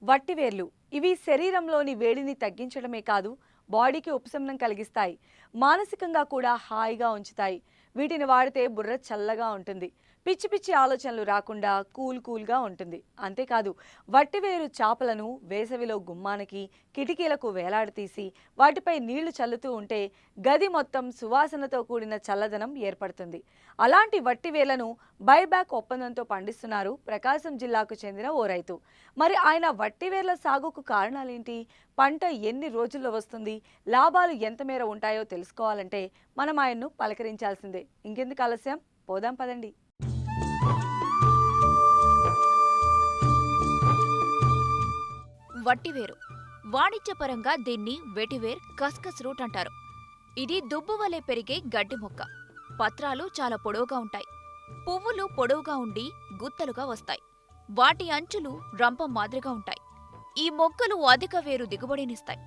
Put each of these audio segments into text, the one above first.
వట్టివేర్లు ఇవి శరీరంలోని వేడిని తగ్గించడమే కాదు, బాడీకి ఉపశమనం కలిగిస్తాయి. మానసికంగా కూడా హాయిగా ఉంచుతాయి. వీటిని వాడితే బుర్ర చల్లగా ఉంటుంది. పిచ్చి పిచ్చి ఆలోచనలు రాకుండా కూల్గా ఉంటుంది. అంతేకాదు, వట్టివేరు చాపలను వేసవిలో గుమ్మానికి, కిటికీలకు వేలాడతీసి వాటిపై నీళ్లు చల్లుతూ ఉంటే గది మొత్తం సువాసనతో కూడిన చల్లదనం ఏర్పడుతుంది. అలాంటి వట్టివేర్లను బైబ్యాక్ ఒప్పందంతో పండిస్తున్నారు ప్రకాశం జిల్లాకు చెందిన ఓ రైతు. మరి ఆయన వట్టివేర్ల సాగుకు కారణాలేంటి? పంట ఎన్ని రోజుల్లో వస్తుంది? లాభాలు ఎంత మేర ఉంటాయో తెలుసుకోవాలంటే మనం ఆయన్ను పలకరించాల్సిందే. ఇంకెందుకు ఆలస్యం, పోదాం పదండి. వట్టివేరు వాణిజ్యపరంగా దీన్ని వెటివేర్, కస్కస్ రూట్ అంటారు. ఇది దుబ్బు వలె పెరిగే గడ్డి మొక్క. పత్రాలు చాలా పొడవుగా ఉంటాయి. పువ్వులు పొడవుగా ఉండి గుత్తలుగా వస్తాయి. వాటి అంచులు రంపం మాదిరిగా ఉంటాయి. ఈ మొక్కలు అధిక వేరు దిగుబడినిస్తాయి.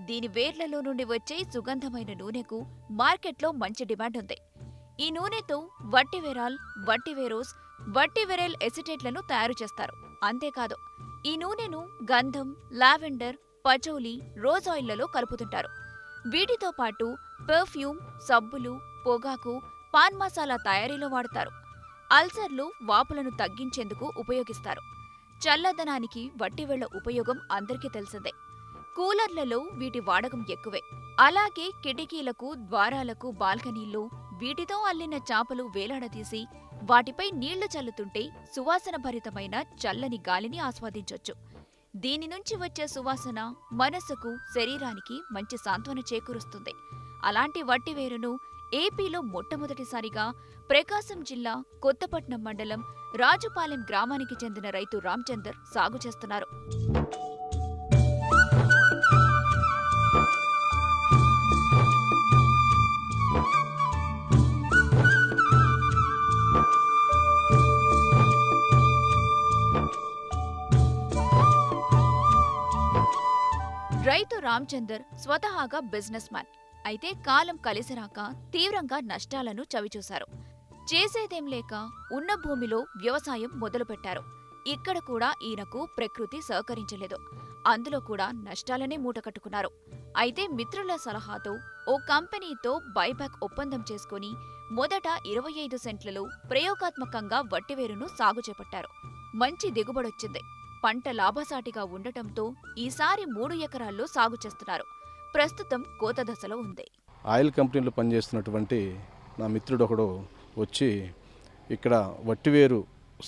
దీని వేర్లలో నుండి వచ్చే సుగంధమైన నూనెకు మార్కెట్లో మంచి డిమాండ్ ఉంది. ఈ నూనెతో వట్టివెరాల్, వట్టివేరోస్, వట్టివెరైల్ ఎసిటేట్లను తయారు చేస్తారు. అంతేకాదు, ఈ నూనెను గంధం, లావెండర్, పచౌలి, రోజ్ ఆయిళ్లలో కలుపుతుంటారు. వీటితో పాటు పర్ఫ్యూమ్, సబ్బులు, పొగాకు, పాన్ మసాలా తయారీలో వాడతారు. అల్సర్లు, వాపులను తగ్గించేందుకు ఉపయోగిస్తారు. చల్లదనానికి వట్టివేళ్ల ఉపయోగం అందరికీ తెలిసిందే. కూలర్లలో వీటి వాడకం ఎక్కువే. అలాగే కిటికీలకు, ద్వారాలకు, బాల్కనీల్లో వీటితో అల్లిన చాపలు వేలాడదీసి వాటిపై నీళ్లు చల్లుతుంటే సువాసన భరితమైన చల్లని గాలిని ఆస్వాదించొచ్చు. దీని నుంచి వచ్చే సువాసన మనస్సుకు, శరీరానికి మంచి సాంత్వన చేకూరుస్తుంది. అలాంటి వట్టివేరును ఏపీలో మొట్టమొదటిసారిగా ప్రకాశం జిల్లా కొత్తపట్నం మండలం రాజుపాలెం గ్రామానికి చెందిన రైతు రామచందర్ సాగు చేస్తున్నారు. రైతు రామచందర్ స్వతహాగా బిజినెస్ మ్యాన్. అయితే కాలం కలిసిరాక తీవ్రంగా నష్టాలను చవిచూశారు. చేసేదేం లేక ఉన్న భూమిలో వ్యవసాయం మొదలుపెట్టారు. ఇక్కడ కూడా ఈయనకు ప్రకృతి సహకరించలేదు. అందులో కూడా నష్టాలనే మూటకట్టుకున్నారు. అయితే మిత్రుల సలహాతో ఓ కంపెనీతో బైబ్యాక్ ఒప్పందం చేసుకుని మొదట 25 సెంట్లలో ప్రయోగాత్మకంగా వట్టివేరును సాగు చేపట్టారు. మంచి దిగుబడొచ్చింది. పంట లాభసాటిగా ఉండటంతో ఈసారి 3 ఎకరాల్లో సాగు చేస్తున్నారు. ప్రస్తుతం కోత దశలో ఉంది. ఆయిల్ కంపెనీలో పనిచేస్తున్నటువంటి నా మిత్రుడు ఒకడు వచ్చి ఇక్కడ వట్టివేరు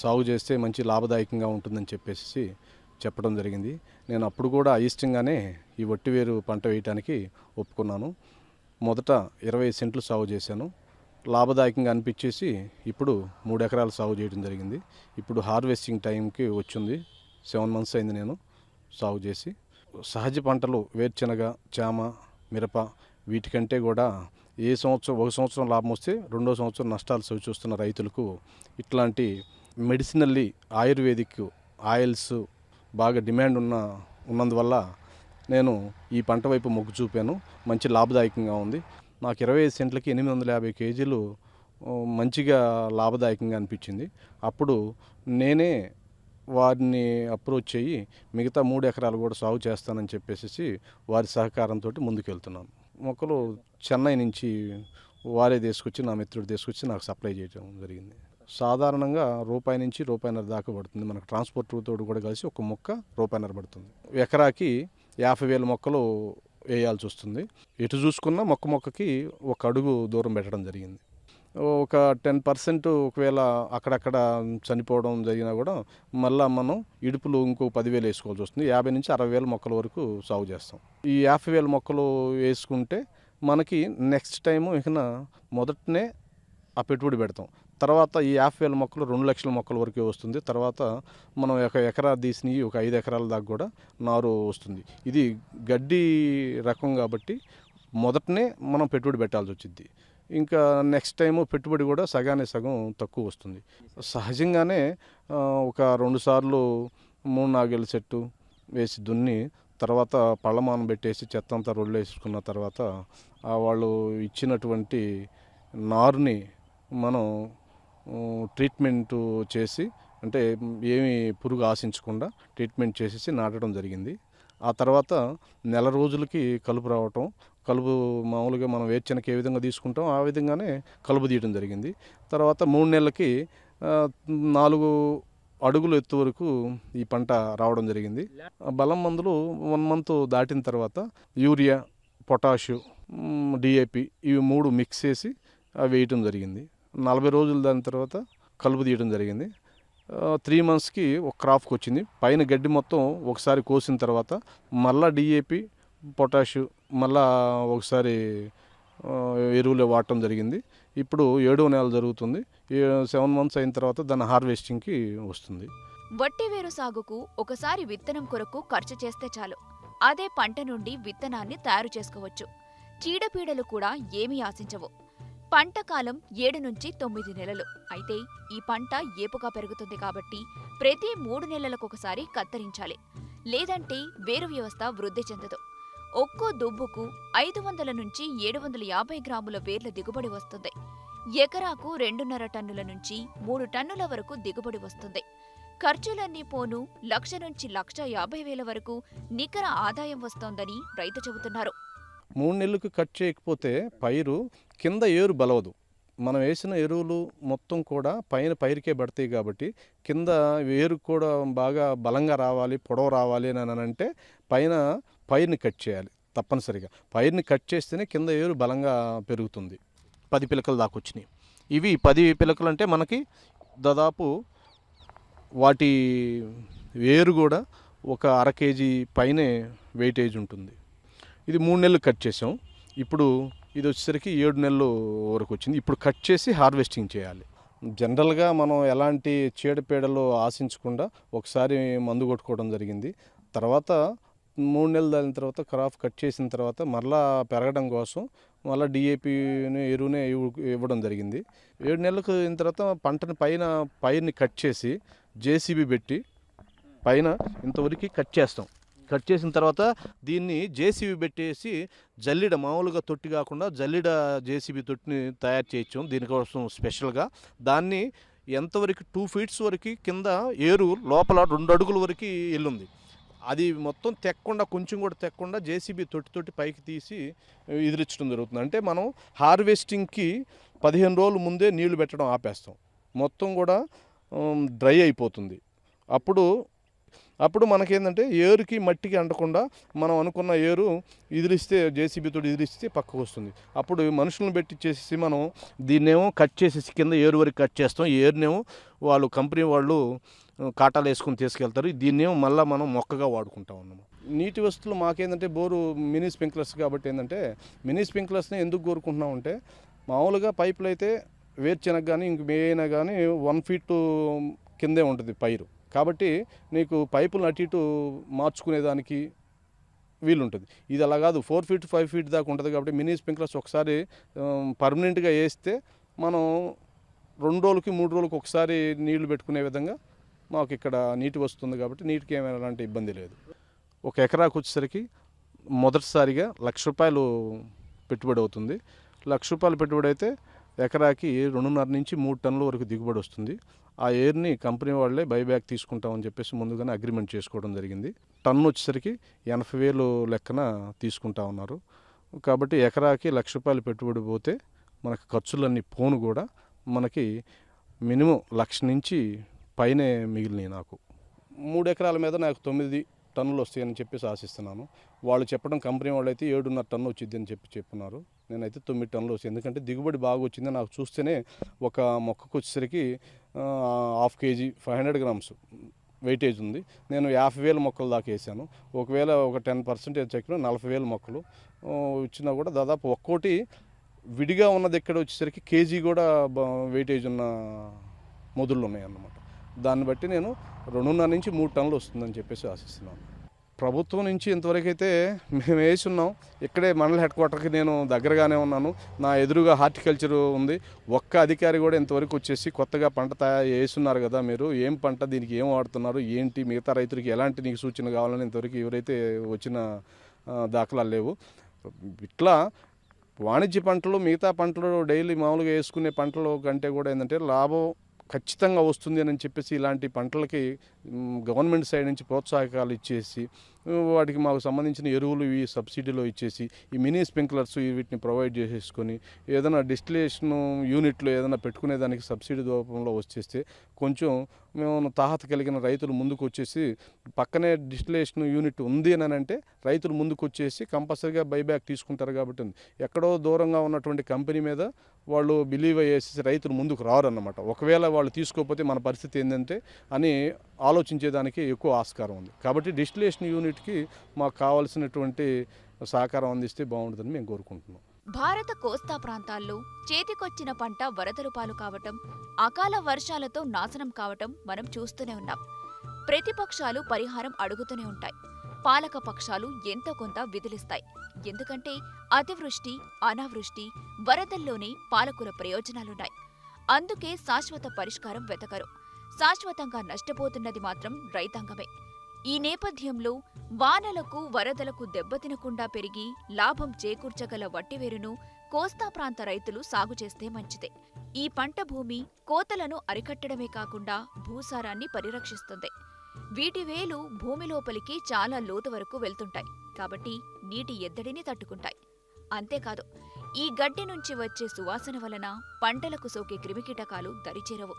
సాగు చేస్తే మంచి లాభదాయకంగా ఉంటుందని చెప్పేసి చెప్పడం జరిగింది. నేను అప్పుడు కూడా అయిష్టంగానే ఈ వట్టివేరు పంట వేయటానికి ఒప్పుకున్నాను. మొదట 20 సెంట్లు సాగు చేశాను. లాభదాయకంగా అనిపించేసి ఇప్పుడు 3 ఎకరాలు సాగు చేయడం జరిగింది. ఇప్పుడు హార్వెస్టింగ్ టైంకి వచ్చింది. 7 మంత్స్ అయింది నేను సాగు చేసి. సహజ పంటలు వేరుశనగ, చామ, మిరప వీటికంటే కూడా ఒక సంవత్సరం లాభం వస్తే రెండో సంవత్సరం నష్టాలు చవిచూస్తున్న రైతులకు ఇట్లాంటి మెడిసినల్లీ ఆయుర్వేదిక్ ఆయిల్స్ బాగా డిమాండ్ ఉన్నందువల్ల నేను ఈ పంట వైపు మొగ్గు చూపాను. మంచి లాభదాయకంగా ఉంది. నాకు 25 సెంట్లకి 850 కేజీలు మంచిగా లాభదాయకంగా అనిపించింది. అప్పుడు నేనే వారిని అప్రోచ్ అయ్యి మిగతా 3 ఎకరాలు కూడా సాగు చేస్తానని చెప్పేసి వారి సహకారంతో ముందుకెళ్తున్నాను. మొక్కలు చెన్నై నుంచి వారే తీసుకొచ్చి, నా మిత్రుడు తీసుకొచ్చి నాకు సప్లై చేయడం జరిగింది. సాధారణంగా రూపాయి నుంచి రూపాయిన్నర దాకా పడుతుంది. మనకు ట్రాన్స్పోర్ట్ తోడు కూడా కలిసి ఒక మొక్క రూపాయిన్నర పడుతుంది. ఎకరాకి 50,000 మొక్కలు వేయాల్సి వస్తుంది. ఎటు చూసుకున్నా మొక్కకి 1 అడుగు దూరం పెట్టడం జరిగింది. ఒక 10% ఒకవేళ అక్కడక్కడ చనిపోవడం జరిగినా కూడా మళ్ళీ మనం ఇడుపులు ఇంకో 10,000 వేసుకోవాల్సి వస్తుంది. 50 నుంచి 60,000 మొక్కల వరకు సాగు చేస్తాం. ఈ 50,000 మొక్కలు వేసుకుంటే మనకి నెక్స్ట్ టైము ఇక మొదటనే ఆ పెట్టుబడి పెడతాం. తర్వాత ఈ 50,000 మొక్కలు 2 లక్షల మొక్కల వరకే వస్తుంది. తర్వాత మనం ఒక ఎకరా తీసినవి ఒక 5 ఎకరాల దాకా కూడా నారు వస్తుంది. ఇది గడ్డి రకం కాబట్టి మొదటనే మనం పెట్టుబడి పెట్టాల్సి వచ్చింది. ఇంకా నెక్స్ట్ టైము పెట్టుబడి కూడా సగానికి సగం తక్కువ వస్తుంది. సహజంగానే ఒక 2 సార్లు 3 నాగేళ్ళ చెట్టు వేసి దున్ని తర్వాత పళ్ళమానం పెట్టేసి చెత్త అంతా రొళ్ళు వేసుకున్న తర్వాత వాళ్ళు ఇచ్చినటువంటి నారుని మనం ట్రీట్మెంటు చేసి అంటే ఏమి పురుగు ఆశించకుండా ట్రీట్మెంట్ చేసేసి నాటడం జరిగింది. ఆ తర్వాత నెల రోజులకి కలుపు రావటం, కలుపు మామూలుగా మనం వేరుశెనగ ఏ విధంగా తీసుకుంటాం ఆ విధంగానే కలుపు తీయడం జరిగింది. తర్వాత 3 నెలలకి 4 అడుగులు ఎత్తు వరకు ఈ పంట రావడం జరిగింది. బలం మందులు 1 మంత్ దాటిన తర్వాత యూరియా, పొటాషు, డిఏపి ఇవి 3 మిక్స్ చేసి అవి వేయటం జరిగింది. 40 రోజులు దాని తర్వాత కలుపు తీయడం జరిగింది. 3 మంత్స్కి ఒక క్రాప్కి వచ్చింది. పైన గడ్డి మొత్తం ఒకసారి కోసిన తర్వాత మళ్ళా డిఏపి, పొటాషు మళ్ళా ఒకసారి ఎరువులు వాడటం జరిగింది. ఇప్పుడు 7వ నెల జరుగుతుంది. 7 మంత్స్ అయిన తర్వాత దాని హార్వెస్టింగ్కి వస్తుంది. వట్టివేరు సాగుకు ఒకసారి విత్తనం కొరకు ఖర్చు చేస్తే చాలు, అదే పంట నుండి విత్తనాన్ని తయారు చేసుకోవచ్చు. చీడపీడలు కూడా ఏమీ ఆశించవు. పంట కాలం 7 నుంచి 9 నెలలు. అయితే ఈ పంట ఏపుగా పెరుగుతుంది కాబట్టి ప్రతి 3 నెలలకొకసారి కత్తిరించాలి, లేదంటే వేరు వ్యవస్థ వృద్ధి చెందదు. ఒక్కో దుబ్బుకు 500 నుంచి 750 గ్రాముల వేర్ల దిగుబడి వస్తుంది. ఎకరాకు 2.5 టన్నుల నుంచి 3 టన్నుల వరకు దిగుబడి వస్తుంది. ఖర్చులన్నీ పోను 1,00,000 నుంచి 1,50,000 వరకు నికర ఆదాయం వస్తోందని రైతు చెబుతున్నారు. 3 నెలలకు కట్ చేయకపోతే పైరు కింద ఏరు బలవదు. మనం వేసిన ఎరువులు మొత్తం కూడా పైన పైరుకే పడతాయి కాబట్టి కింద వేరు కూడా బాగా బలంగా రావాలి, పొడవు రావాలి అని అంటే పైరుని కట్ చేయాలి తప్పనిసరిగా. పైరుని కట్ చేస్తేనే కింద ఏరు బలంగా పెరుగుతుంది. 10 పిలకలు దాకా వచ్చినాయి. ఇవి 10 పిలకలు అంటే మనకి దాదాపు వాటి వేరు కూడా ఒక 1/2 కేజీ పైనే వెయిటేజ్ ఉంటుంది. ఇది 3 నెలలు కట్ చేసాం. ఇప్పుడు ఇది వచ్చేసరికి 7 నెలలు వరకు వచ్చింది. ఇప్పుడు కట్ చేసి హార్వెస్టింగ్ చేయాలి. జనరల్గా మనం ఎలాంటి చీడపీడలు ఆశించకుండా ఒకసారి మందు కొట్టుకోవడం జరిగింది. తర్వాత 3 నెలలు దాని తర్వాత క్రాప్ కట్ చేసిన తర్వాత మళ్ళా పెరగడం కోసం మళ్ళీ డిఏపిని ఎరువునే ఇవ్వడం జరిగింది. 7 నెలలకు అయిన తర్వాత పంటని పైరుని కట్ చేసి జేసీబీ పెట్టి పైన ఇంతవరకు కట్ చేస్తాం. కట్ చేసిన తర్వాత దీన్ని జేసీబీ పెట్టేసి జల్లిడ మామూలుగా తొట్టి కాకుండా జల్లిడ జేసీబీ తొట్టిని తయారు చేయొచ్చు. దీనికోసం స్పెషల్గా దాన్ని ఎంతవరకు 2 ఫీట్స్ వరకు కింద ఏరు లోపల 2 అడుగుల వరకు వెళ్ళుంది. అది మొత్తం తెక్కకుండా కొంచెం కూడా తెక్కకుండా జేసీబీ తొట్టి పైకి తీసి ఎదిరించడం జరుగుతుంది. అంటే మనం హార్వెస్టింగ్కి 15 రోజుల ముందే నీళ్లు పెట్టడం ఆపేస్తాం. మొత్తం కూడా డ్రై అయిపోతుంది. అప్పుడు మనకేంటంటే ఏరుకి మట్టికి అంటకుండా మనం అనుకున్న ఏరు జేసీబీతో ఎదిరిస్తే పక్కకు వస్తుంది. అప్పుడు మనుషులను పెట్టించేసి మనం దీన్నేమో కట్ చేసేసి కింద ఏరు వరకు కట్ చేస్తాం. ఏరునేమో కంపెనీ వాళ్ళు కాటాలు వేసుకుని తీసుకెళ్తారు. దీన్నేమో మళ్ళీ మనం మొక్కగా వాడుకుంటాం అన్నమాట. నీటి వస్తువులు మాకేంటంటే బోరు మినీ స్ప్రింక్లర్స్ కాబట్టి ఏంటంటే మినీ స్ప్రింక్లర్స్ని ఎందుకు కోరుకుంటున్నామంటే మామూలుగా పైపులు అయితే వేరుశెనగ కానీ ఇంక అయినా కానీ 1 ఫీట్ కిందే ఉంటుంది పైరు. కాబట్టి నీకు పైపులను అటు ఇటు మార్చుకునేదానికి వీలుంటుంది. ఇది అలా కాదు, 4 ఫీట్ 5 ఫీట్ దాకా ఉంటుంది. కాబట్టి మినీ స్ప్రింక్లర్స్ ఒకసారి పర్మనెంట్గా వేస్తే మనం 2 రోజులకి 3 రోజులకి ఒకసారి నీళ్లు పెట్టుకునే విధంగా మాకు ఇక్కడ నీటి వస్తుంది. కాబట్టి నీటికి ఏమైనా ఎలాంటి ఇబ్బంది లేదు. ఒక ఎకరాకు వచ్చేసరికి మొదటిసారిగా 1,00,000 రూపాయలు పెట్టుబడి అవుతుంది. 1,00,000 రూపాయలు పెట్టుబడి అయితే ఎకరాకి 2.5 నుంచి 3 టన్నుల వరకు దిగుబడి వస్తుంది. ఆ ఎయిర్ని కంపెనీ వాళ్ళే బైబ్యాక్ తీసుకుంటామని చెప్పేసి ముందుగానే అగ్రిమెంట్ చేసుకోవడం జరిగింది. టన్ను వచ్చేసరికి 80,000 లెక్కన తీసుకుంటా ఉన్నారు. కాబట్టి ఎకరాకి 1,00,000 రూపాయలు పెట్టుబడి పోతే మనకి ఖర్చులన్నీ పోను కూడా మనకి మినిమం 1,00,000 నుంచి పైనే మిగిలినాయి. నాకు 3 ఎకరాల మీద నాకు 9 టన్నులు వస్తాయని చెప్పేసి ఆశిస్తున్నాను. వాళ్ళు చెప్పడం కంపెనీ వాళ్ళు అయితే 7.5 టన్ను వచ్చింది అని చెప్పున్నారు. నేనైతే 9 టన్నులు వచ్చింది. ఎందుకంటే దిగుబడి బాగా వచ్చింది. నాకు చూస్తేనే ఒక మొక్కకు వచ్చేసరికి 1/2 కేజీ 500 గ్రామ్స్ వెయిటేజ్ ఉంది. నేను 50,000 మొక్కలు దాకా వేసాను. ఒకవేళ ఒక 10% చెక్కిన 40,000 మొక్కలు వచ్చినా కూడా దాదాపు ఒక్కోటి విడిగా ఉన్నది ఎక్కడ వచ్చేసరికి కేజీ కూడా వెయిటేజ్ ఉన్న మొదళ్ళు ఉన్నాయన్నమాట. దాన్ని బట్టి నేను 2.5 నుంచి 3 టన్నులు వస్తుందని చెప్పేసి ఆశిస్తున్నాను. ప్రభుత్వం నుంచి ఇంతవరకు అయితే మేము వేసున్నాం. ఇక్కడే మండల హెడ్ క్వార్టర్కి నేను దగ్గరగానే ఉన్నాను. నా ఎదురుగా హార్టికల్చర్ ఉంది. ఒక్క అధికారి కూడా ఇంతవరకు వచ్చేసి కొత్తగా పంట వేస్తున్నారు కదా, మీరు ఏం పంట, దీనికి ఏం వాడుతున్నారు, ఏంటి, మిగతా రైతులకి ఎలాంటి నీకు సూచన కావాలని ఇంతవరకు ఎవరైతే వచ్చిన దాఖలాలు లేవు. ఇట్లా వాణిజ్య పంటలు మిగతా పంటలు డైలీ మామూలుగా వేసుకునే పంటలు కంటే కూడా ఏంటంటే లాభం ఖచ్చితంగా వస్తుంది అని చెప్పేసి ఇలాంటి పంటలకి గవర్నమెంట్ సైడ్ నుంచి ప్రోత్సాహకాలు ఇచ్చేసి వాటికి మాకు సంబంధించిన ఎరువులు ఇవి సబ్సిడీలో ఇచ్చేసి ఈ మినీ స్ప్రింక్లర్స్ వీటిని ప్రొవైడ్ చేసేసుకొని ఏదైనా డిస్టిలేషన్ యూనిట్లో ఏదైనా పెట్టుకునేదానికి సబ్సిడీ రూపంలో వచ్చేస్తే కొంచెం మేము తాహత కలిగిన రైతులు ముందుకు వచ్చేసి పక్కనే డిస్టిలేషన్ యూనిట్ ఉంది అని అంటే రైతులు ముందుకు వచ్చేసి కంపల్సరీగా బైబ్యాక్ తీసుకుంటారు కాబట్టి ఎక్కడో దూరంగా ఉన్నటువంటి కంపెనీ మీద వాళ్ళు బిలీవ్ అయ్యేసి రైతులు ముందుకు రారన్నమాట. ఒకవేళ వాళ్ళు తీసుకోకపోతే మన పరిస్థితి ఏంటంటే అని ఆలోచించేదానికి ఎక్కువ ఆస్కారం ఉంది. కాబట్టి డిస్టిలేషన్ యూనిట్కి మాకు కావాల్సినటువంటి సహకారం అందిస్తే బాగుంటుందని మేము కోరుకుంటున్నాం. భారత కోస్తా ప్రాంతాల్లో చేతికొచ్చిన పంట వరదలు పాలు కావటం, అకాల వర్షాలతో నాశనం కావటం మనం చూస్తూనే ఉన్నాం. ప్రతిపక్షాలు పరిహారం అడుగుతూనే ఉంటాయి. పాలక పక్షాలు ఎంతో కొంత విధులిస్తాయి. ఎందుకంటే అతివృష్టి, అనావృష్టి, వరదల్లోనే పాలకుల ప్రయోజనాలున్నాయి. అందుకే శాశ్వత పరిష్కారం వెతకరు. శాశ్వతంగా నష్టపోతున్నది మాత్రం రైతాంగమే. ఈ నేపథ్యంలో వానలకు, వరదలకు దెబ్బతినకుండా పెరిగి లాభం చేకూర్చగల వట్టివేరును కోస్తా ప్రాంత రైతులు సాగు చేస్తే మంచిదే. ఈ పంట భూమి కోతలను అరికట్టడమే కాకుండా భూసారాన్ని పరిరక్షిస్తుంది. వీటి వేలు భూమి లోపలికి చాలా లోతు వరకు వెళ్తుంటాయి కాబట్టి నీటి ఎద్దడిని తట్టుకుంటాయి. అంతేకాదు, ఈ గడ్డి నుంచి వచ్చే సువాసన వలన పంటలకు సోకే క్రిమికీటకాలు దరిచేరవు.